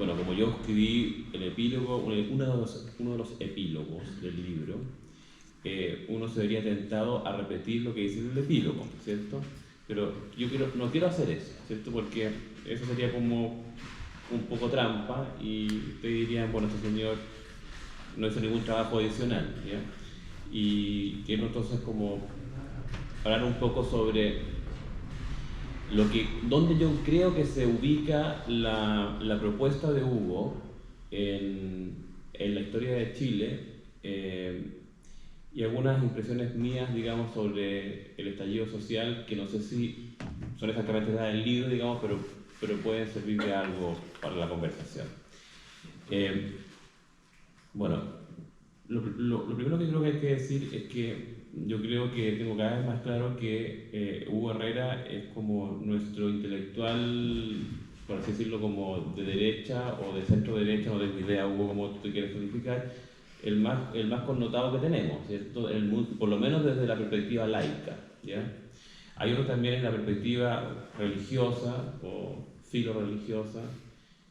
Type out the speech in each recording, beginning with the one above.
bueno, como yo escribí el epílogo, uno de los epílogos del libro, uno se vería tentado a repetir lo que dice el epílogo, ¿cierto? Pero yo no quiero hacer eso, ¿cierto? Porque eso sería como un poco trampa y te dirían, bueno, este señor no hizo ningún trabajo adicional, ¿ya? Y quiero entonces como hablar un poco sobre donde yo creo que se ubica la propuesta de Hugo en la historia de Chile, y algunas impresiones mías, digamos, sobre el estallido social, que no sé si son exactamente las del libro, digamos, pero pueden servir de algo para la conversación. Bueno, lo primero que creo que hay que decir es que yo creo que tengo cada vez más claro que Hugo Herrera es como nuestro intelectual, por así decirlo, como de derecha o de centro derecha, no tengo idea, Hugo, cómo tú quieres codificar, el más connotado que tenemos, ¿cierto? Por lo menos desde la perspectiva laica, ¿ya? Hay otros también en la perspectiva religiosa o filo-religiosa,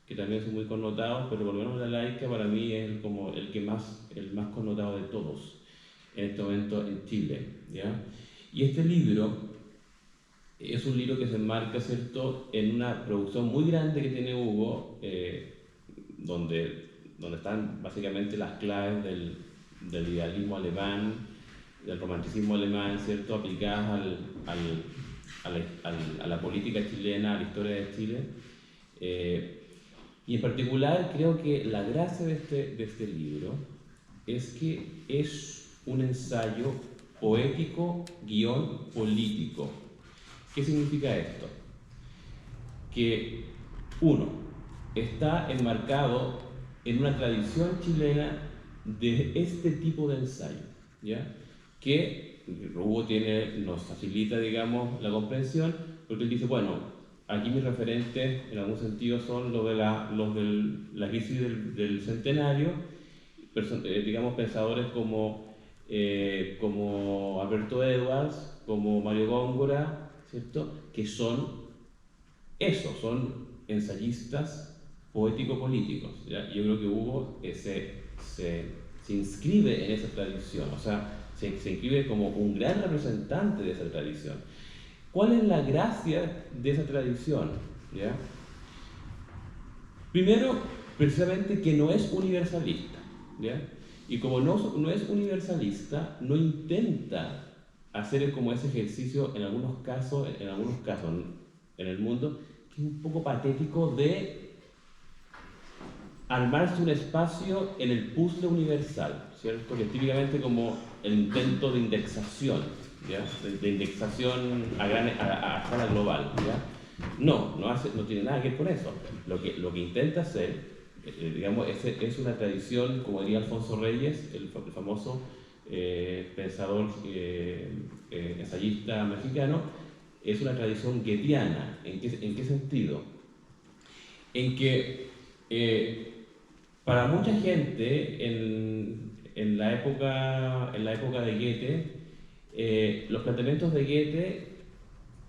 que también son muy connotados, pero por lo menos la laica para mí es como el más connotado de todos en este momento en Chile, ¿ya? Y este libro es un libro que se enmarca, ¿cierto?, en una producción muy grande que tiene Hugo, donde están básicamente las claves del idealismo alemán, del romanticismo alemán, ¿cierto?, aplicadas a la política chilena, a la historia de Chile. Y en particular creo que la gracia de este libro es que es un ensayo poético guión político. ¿Qué significa esto? Que uno está enmarcado en una tradición chilena de este tipo de ensayo, ¿ya? Que Hugo nos facilita, digamos, la comprensión, porque él dice, bueno, aquí mis referentes en algún sentido son los de la crisis del centenario, digamos, pensadores como Alberto Edwards, como Mario Góngora, ¿cierto?, que son ensayistas poético-políticos, ¿ya? Yo creo que Hugo se inscribe en esa tradición, o sea, se inscribe como un gran representante de esa tradición. ¿Cuál es la gracia de esa tradición? ¿Ya? Primero, precisamente que no es universalista, ¿ya? Y como no es universalista, no intenta hacer como ese ejercicio en algunos casos en el mundo, que es un poco patético, de armarse un espacio en el puzzle universal, ¿cierto? Que es típicamente como el intento de indexación, ¿ya? De indexación a escala global, ¿ya? No tiene nada que ver con eso. Lo que intenta hacer, digamos, es una tradición, como diría Alfonso Reyes, el famoso pensador ensayista mexicano, es una tradición goetheana. ¿En qué sentido? En que para mucha gente en la época de Goethe, los planteamientos de Goethe,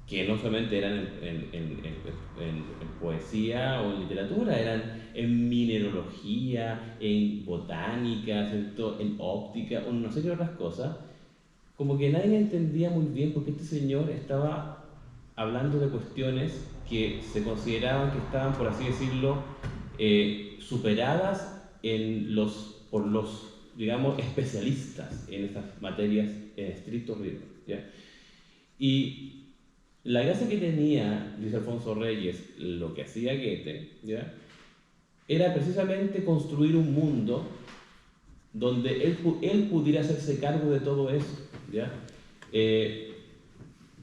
que no solamente eran en poesía o en literatura, eran en mineralogía, en botánica, ¿cierto?, en óptica, o no sé qué otras cosas, como que nadie entendía muy bien por qué este señor estaba hablando de cuestiones que se consideraban que estaban, por así decirlo, superadas por los, digamos, especialistas en estas materias en estricto rigor, ¿ya? Y la gracia que tenía, dice Alfonso Reyes, lo que hacía Goethe, ¿ya?, era precisamente construir un mundo donde él pudiera hacerse cargo de todo eso, ¿ya?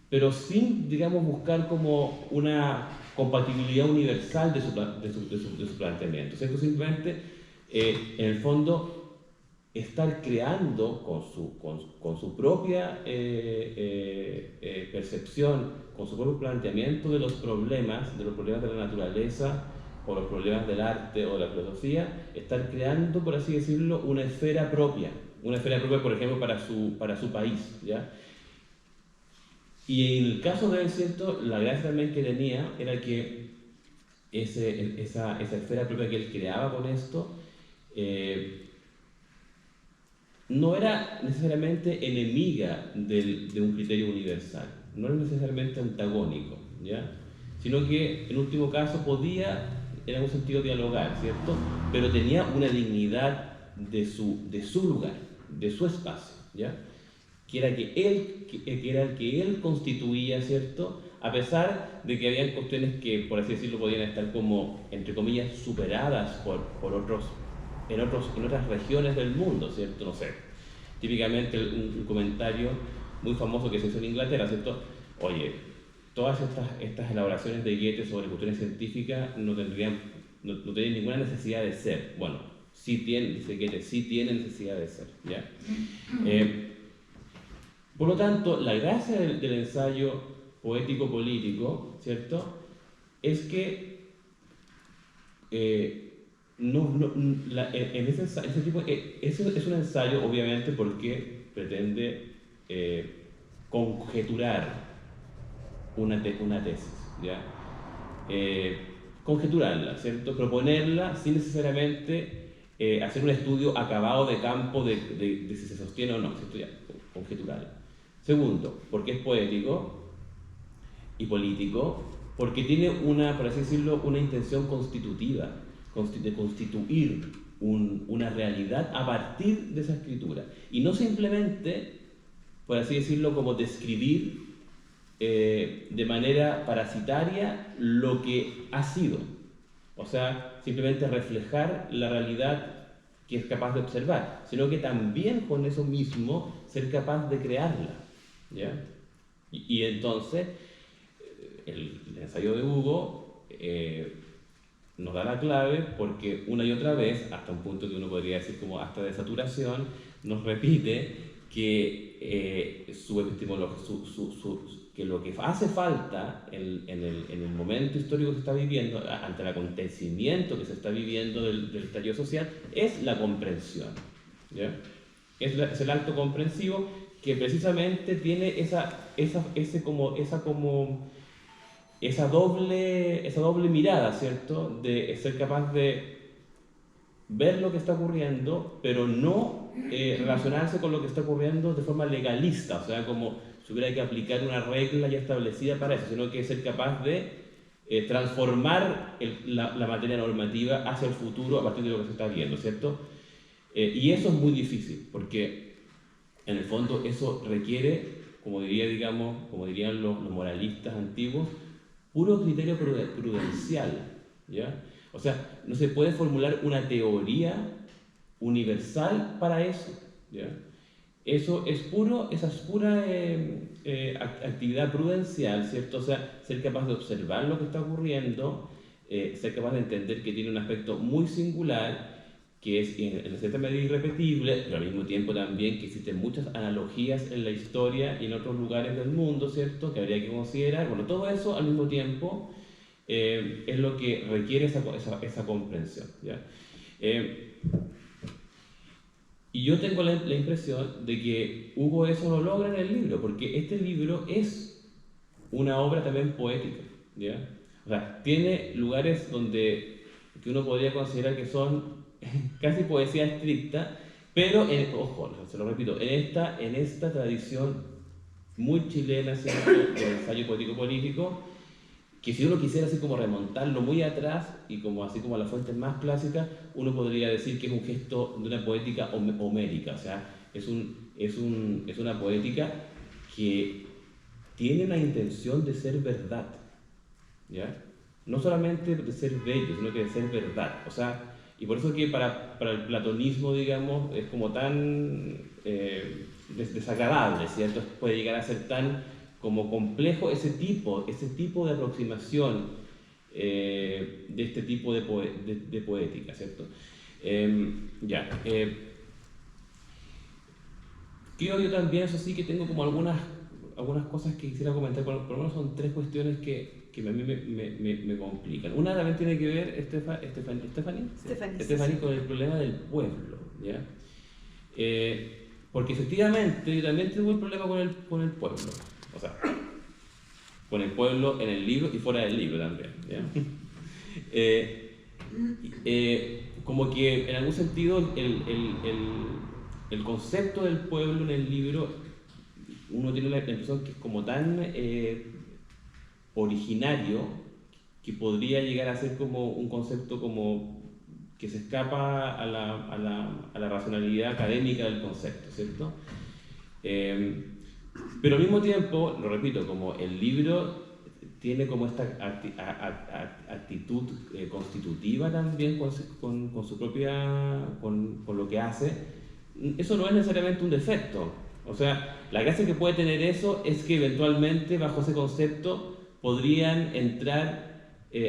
Pero sin, digamos, buscar como una compatibilidad universal de su planteamiento, ¿cierto? Simplemente, en el fondo, estar creando con su propia percepción, con su propio planteamiento de los problemas de la naturaleza, o los problemas del arte o de la filosofía, estar creando, por así decirlo, una esfera propia, por ejemplo, para su país, ¿ya? Y en el caso de él, ¿cierto?, la gracia también que tenía era que esa esfera propia que él creaba con esto, no era necesariamente enemiga de un criterio universal, no era necesariamente antagónico, ¿ya? Sino que en último caso podía en algún sentido dialogar, ¿cierto? Pero tenía una dignidad de su lugar, de su espacio, ¿ya? Que era, que era el que él constituía, ¿cierto? A pesar de que habían cuestiones que, por así decirlo, podían estar como, entre comillas, superadas por otros, en otras regiones del mundo, ¿cierto? No sé, típicamente un comentario muy famoso que se hizo en Inglaterra, ¿cierto? Oye, todas estas elaboraciones de Goethe sobre cuestiones científicas no tienen ninguna necesidad de ser. Bueno, sí tienen, dice Goethe, sí tienen necesidad de ser, ¿ya? Por lo tanto, la gracia del ensayo poético-político, ¿cierto?, es que ese tipo, ese es un ensayo, obviamente, porque pretende conjeturar una tesis, ¿ya? Conjeturarla, ¿cierto? Proponerla sin necesariamente hacer un estudio acabado de campo de si se sostiene o no, ¿cierto? Ya, conjeturarla. Segundo, porque es poético y político, porque tiene una, por así decirlo, una intención constitutiva, de constituir una realidad a partir de esa escritura. Y no simplemente, por así decirlo, como describir de manera parasitaria lo que ha sido. O sea, simplemente reflejar la realidad que es capaz de observar, sino que también con eso mismo ser capaz de crearla, ¿ya? Y entonces el ensayo de Hugo nos da la clave porque una y otra vez, hasta un punto que uno podría decir como hasta de saturación, nos repite que su epistemología, que lo que hace falta en el momento histórico que se está viviendo, ante el acontecimiento que se está viviendo del estallido social, es la comprensión, ¿ya? Es el acto comprensivo que precisamente tiene esa doble mirada, ¿cierto? De ser capaz de ver lo que está ocurriendo, pero no relacionarse con lo que está ocurriendo de forma legalista, o sea, como si hubiera que aplicar una regla ya establecida para eso, sino que ser capaz de transformar la materia normativa hacia el futuro a partir de lo que se está viendo, ¿cierto? Y eso es muy difícil, porque en el fondo eso requiere, como dirían los moralistas antiguos, puro criterio prudencial, ¿ya? O sea, no se puede formular una teoría universal para eso, ¿ya? Esa es pura actividad prudencial, ¿cierto? O sea, ser capaz de observar lo que está ocurriendo, ser capaz de entender que tiene un aspecto muy singular, que es en cierta medida irrepetible, pero al mismo tiempo también que existen muchas analogías en la historia y en otros lugares del mundo, ¿cierto?, que habría que considerar. Bueno, todo eso al mismo tiempo es lo que requiere esa comprensión, ¿ya? Y yo tengo la impresión de que Hugo eso lo logra en el libro, porque este libro es una obra también poética, ¿ya? O sea, tiene lugares que uno podría considerar que son casi poesía estricta, pero, ojo, se lo repito, en esta tradición muy chilena, ¿cierto?, del ensayo poético-político, que si uno quisiera así como remontarlo muy atrás y como así como a las fuentes más clásicas, uno podría decir que es un gesto de una poética homérica, o sea, es una poética que tiene una intención de ser verdad, ¿ya? No solamente de ser bello, sino que de ser verdad, o sea, y por eso que para el platonismo, digamos, es como tan desagradable, ¿cierto? Puede llegar a ser tan como complejo ese tipo de aproximación de este tipo de poética, ¿cierto? Creo yo también, eso sí, que tengo como algunas cosas que quisiera comentar, por lo menos son tres cuestiones que a mí me complican. Una también tiene que ver, Stephanie, con el problema del pueblo, ¿ya? Porque efectivamente yo también tengo un problema con el pueblo, o sea, con el pueblo en el libro y fuera del libro también, ¿ya? Como que en algún sentido el concepto del pueblo en el libro, uno tiene la impresión que es como tan originario que podría llegar a ser como un concepto como que se escapa a la racionalidad académica del concepto, ¿cierto? Pero al mismo tiempo, lo repito, como el libro tiene como esta actitud constitutiva también con su propia, con lo que hace, eso no es necesariamente un defecto. O sea, la gracia que puede tener eso es que eventualmente bajo ese concepto podrían entrar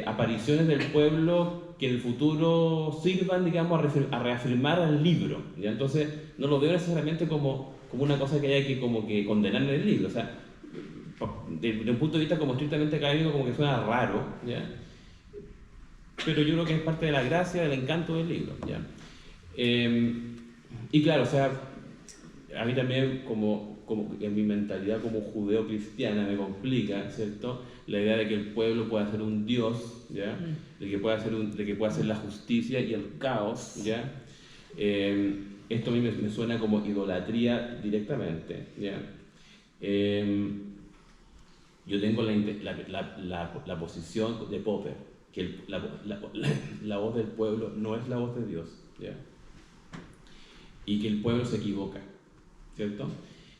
apariciones del pueblo que en el futuro sirvan, digamos, a reafirmar al libro, ¿ya? Entonces, no lo veo necesariamente como una cosa que haya que, como que condenar en el libro. O sea, desde un punto de vista como estrictamente académico, como que suena raro, ¿ya? Pero yo creo que es parte de la gracia, del encanto del libro, ¿ya? Y claro, o sea, a mí también como en mi mentalidad como judeo-cristiana me complica, ¿cierto? La idea de que el pueblo pueda ser un Dios, ¿ya? De que pueda ser la justicia y el caos, ¿ya? Esto a mí me suena como idolatría directamente, ¿ya? Yo tengo la posición de Popper, que la voz del pueblo no es la voz de Dios, ¿ya? Y que el pueblo se equivoca, ¿cierto?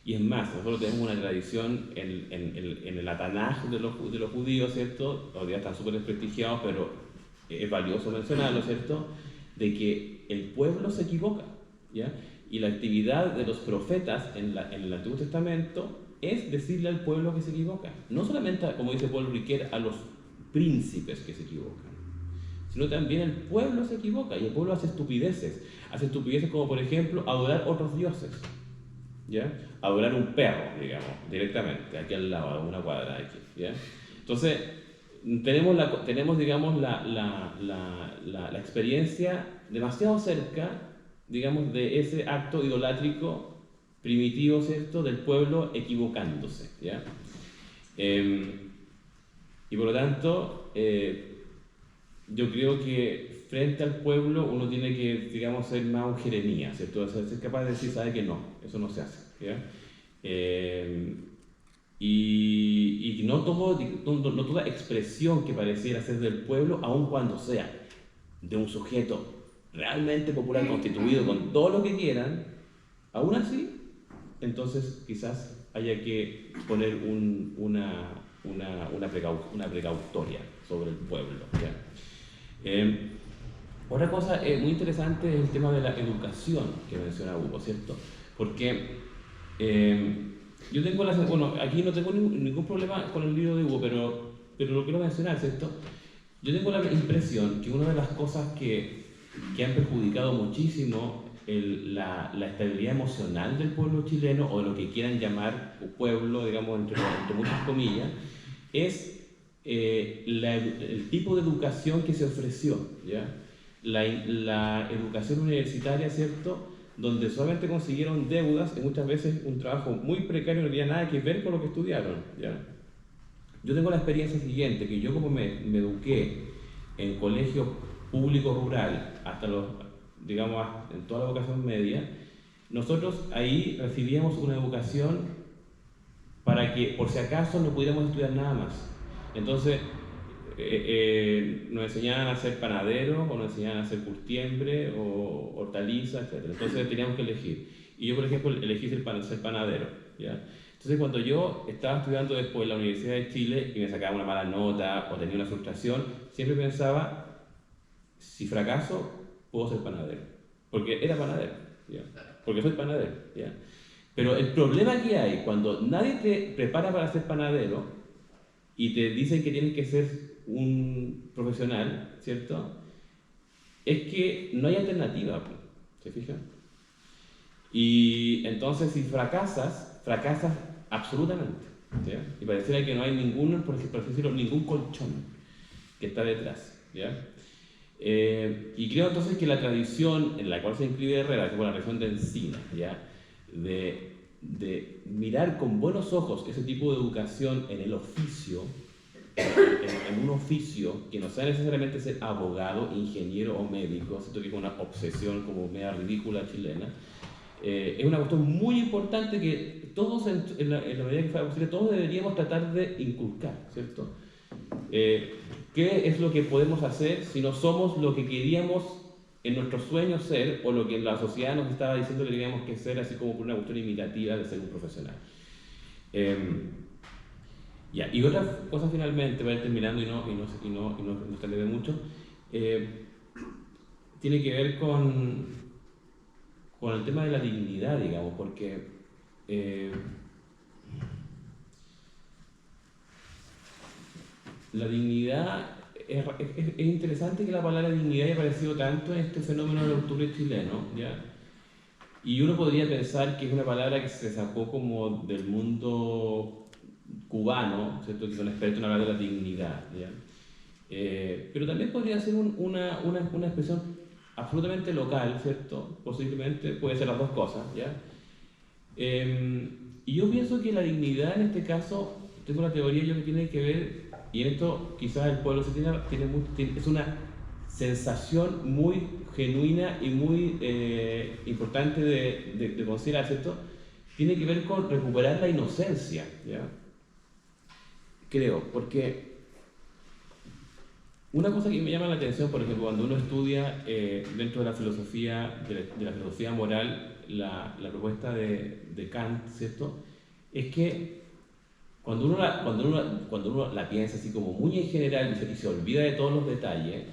Y es más, nosotros tenemos una tradición en el Tanaj de los judíos, ¿cierto? Hoy día están súper desprestigiados, pero es valioso mencionarlo, ¿cierto? De que el pueblo se equivoca, ¿ya? Y la actividad de los profetas en el Antiguo Testamento es decirle al pueblo que se equivoca. No solamente, como dice Paul Ricoeur, a los príncipes que se equivocan, sino también el pueblo se equivoca y el pueblo hace estupideces. Hace estupideces como, por ejemplo, adorar otros dioses, ¿ya? Adorar un perro, digamos, directamente, aquí al lado, a una cuadra aquí, ¿ya? Entonces, tenemos digamos, la experiencia demasiado cerca, digamos, de ese acto idolátrico primitivo, ¿cierto?, del pueblo equivocándose, ¿ya? Y por lo tanto, yo creo que frente al pueblo uno tiene que, digamos, ser más un Jeremías, ¿cierto? O sea, ser capaz de decir, sabe que no, eso no se hace, ¿ya? Y no toda expresión que pareciera ser del pueblo, aun cuando sea de un sujeto realmente popular, constituido con todo lo que quieran, aún así, entonces quizás haya que poner una precautoria sobre el pueblo, ¿ya? Otra cosa muy interesante es el tema de la educación que menciona Hugo, ¿cierto? Porque yo tengo bueno, aquí no tengo ningún problema con el libro de Hugo, pero lo quiero mencionar, ¿cierto? Yo tengo la impresión que una de las cosas que han perjudicado muchísimo la estabilidad emocional del pueblo chileno, o lo que quieran llamar pueblo, digamos, entre muchas comillas, es el tipo de educación que se ofreció, ¿ya? La educación universitaria, ¿cierto?, donde solamente consiguieron deudas y muchas veces un trabajo muy precario, no tenía nada que ver con lo que estudiaron, ¿ya? Yo tengo la experiencia siguiente, que yo como me eduqué en colegio público rural hasta digamos, en toda la educación media, nosotros ahí recibíamos una educación para que por si acaso no pudiéramos estudiar nada más. Entonces, nos enseñaban a ser panaderos, o nos enseñaban a hacer curtiembre, o hortalizas, etc. Entonces teníamos que elegir. Y yo, por ejemplo, elegí ser panadero, ¿ya? Entonces, cuando yo estaba estudiando después en la Universidad de Chile y me sacaba una mala nota o tenía una frustración, siempre pensaba, si fracaso, puedo ser panadero. Porque era panadero, ¿ya? Porque soy panadero, ¿ya? Pero el problema que hay cuando nadie te prepara para ser panadero y te dicen que tienes que ser un profesional, ¿cierto?, es que no hay alternativa, ¿se fijan? Y entonces si fracasas absolutamente, ¿ya? Y pareciera que no hay por así decirlo, ningún colchón que está detrás, ¿ya? Y creo entonces que la tradición en la cual se inscribe Herrera, que es la tradición de Encina, ¿ya?, de mirar con buenos ojos ese tipo de educación en el oficio, en un oficio que no sea necesariamente ser abogado, ingeniero o médico, ¿cierto? Que es una obsesión como media ridícula chilena, es una cuestión muy importante que todos, en la medida que fuera posible, todos deberíamos tratar de inculcar, ¿cierto? ¿Qué es lo que podemos hacer si no somos lo que queríamos en nuestros sueños ser, o lo que la sociedad nos estaba diciendo que teníamos que ser, así como por una cuestión imitativa de ser un profesional? Y otras cosas finalmente, para ir terminando y no extender mucho, tiene que ver con el tema de la dignidad, digamos, porque la dignidad, es interesante que la palabra dignidad haya aparecido tanto en este fenómeno del octubre chileno, ¿ya? Y uno podría pensar que es una palabra que se sacó como del mundo cubano, ¿cierto? Que son expertos en hablar de la dignidad, ¿ya? Pero también podría ser una expresión absolutamente local, ¿cierto? Posiblemente puede ser las dos cosas, ¿ya? Y yo pienso que la dignidad en este caso, tengo una teoría yo que tiene que ver, y en esto quizás el pueblo se es una sensación muy genuina y muy importante de considerar, ¿cierto? Tiene que ver con recuperar la inocencia, ¿ya? Creo, porque una cosa que me llama la atención, por ejemplo, cuando uno estudia dentro de la filosofía, de la filosofía moral, la propuesta de Kant, ¿cierto? Es que cuando uno la piensa así como muy en general y se olvida de todos los detalles,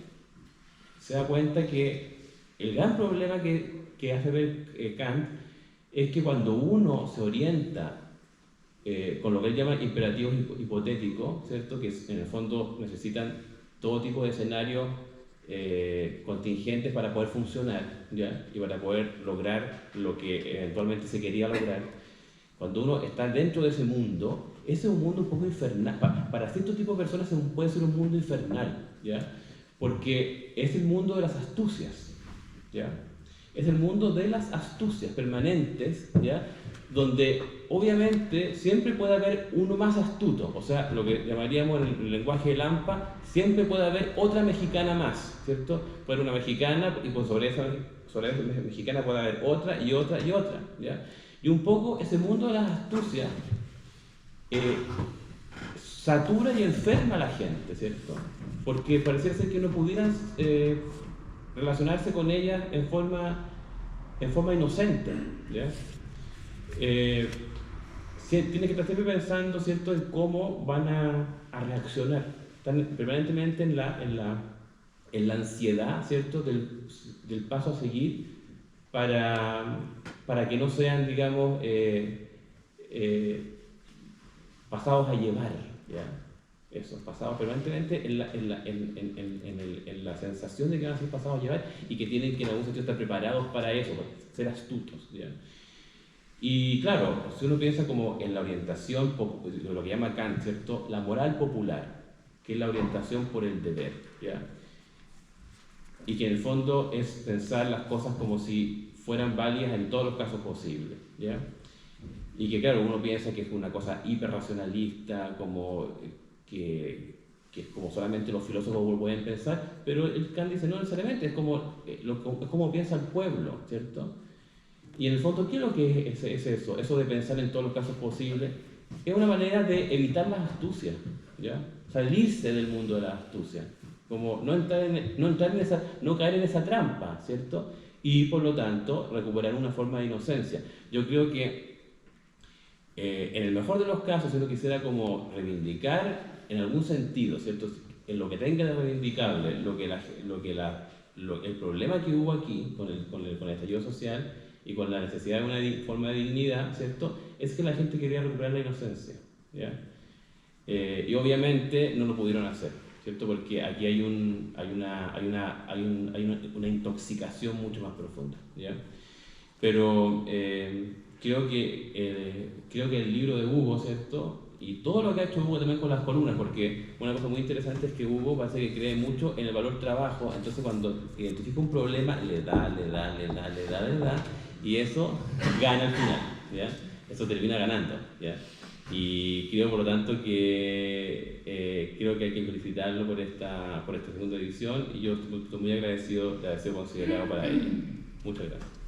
se da cuenta que el gran problema que hace ver Kant es que cuando uno se orienta con lo que él llama imperativos hipotéticos, ¿cierto? Que en el fondo necesitan todo tipo de escenarios contingentes para poder funcionar, ¿ya? Y para poder lograr lo que eventualmente se quería lograr. Cuando uno está dentro de ese mundo, ese es un mundo un poco infernal. Para cierto tipo de personas puede ser un mundo infernal, ¿ya? Porque es el mundo de las astucias, ¿ya? Es el mundo de las astucias permanentes, ¿ya? Donde obviamente siempre puede haber uno más astuto, o sea, lo que llamaríamos en el lenguaje de Lampa, siempre puede haber otra mexicana más, ¿cierto? Puede haber una mexicana y pues sobre esa mexicana puede haber otra y otra y otra, ¿ya? Y un poco ese mundo de las astucias satura y enferma a la gente, ¿cierto? Porque parece ser que no pudieran relacionarse con ellas en forma inocente, ¿ya? Tiene que estar siempre pensando, ¿cierto?, en cómo van a reaccionar. Están permanentemente en la ansiedad, ¿cierto?, del paso a seguir para que no sean, digamos, pasados a llevar, ¿ya? Eso, pasados permanentemente en la sensación de que van a ser pasados a llevar y que tienen que en algún sentido estar preparados para eso, para ser astutos, ¿ya? Y claro, si uno piensa como en la orientación, lo que llama Kant, ¿cierto? La moral popular, que es la orientación por el deber, ¿ya? Y que en el fondo es pensar las cosas como si fueran válidas en todos los casos posibles, ¿ya? Y que claro, uno piensa que es una cosa hiperracionalista, como que es como solamente los filósofos pueden pensar, pero el Kant dice no necesariamente, es como piensa el pueblo, ¿cierto? Y en el fondo, ¿qué es lo que es eso? Eso de pensar en todos los casos posibles, es una manera de evitar las astucias, ¿ya? Salirse del mundo de las astucias, como no caer en esa trampa, ¿cierto? Y por lo tanto, recuperar una forma de inocencia. Yo creo que en el mejor de los casos, si uno quisiera como reivindicar en algún sentido, ¿cierto? En lo que tenga de reivindicable, el problema que hubo aquí con el estallido social y con la necesidad de una forma de dignidad, ¿cierto? Es que la gente quería recuperar la inocencia, ¿ya? Y obviamente no lo pudieron hacer, ¿cierto? Porque aquí hay una intoxicación mucho más profunda, ¿ya? Pero creo que el libro de Hugo, ¿cierto? Y todo lo que ha hecho Hugo también con las columnas, porque una cosa muy interesante es que Hugo parece que cree mucho en el valor trabajo, entonces cuando identifica un problema, le da, y eso gana al final, ¿ya? Eso termina ganando, ¿ya? Y creo, por lo tanto, que creo que hay que felicitarlo por esta segunda edición y yo estoy muy agradecido de haber sido considerado para ella. Muchas gracias.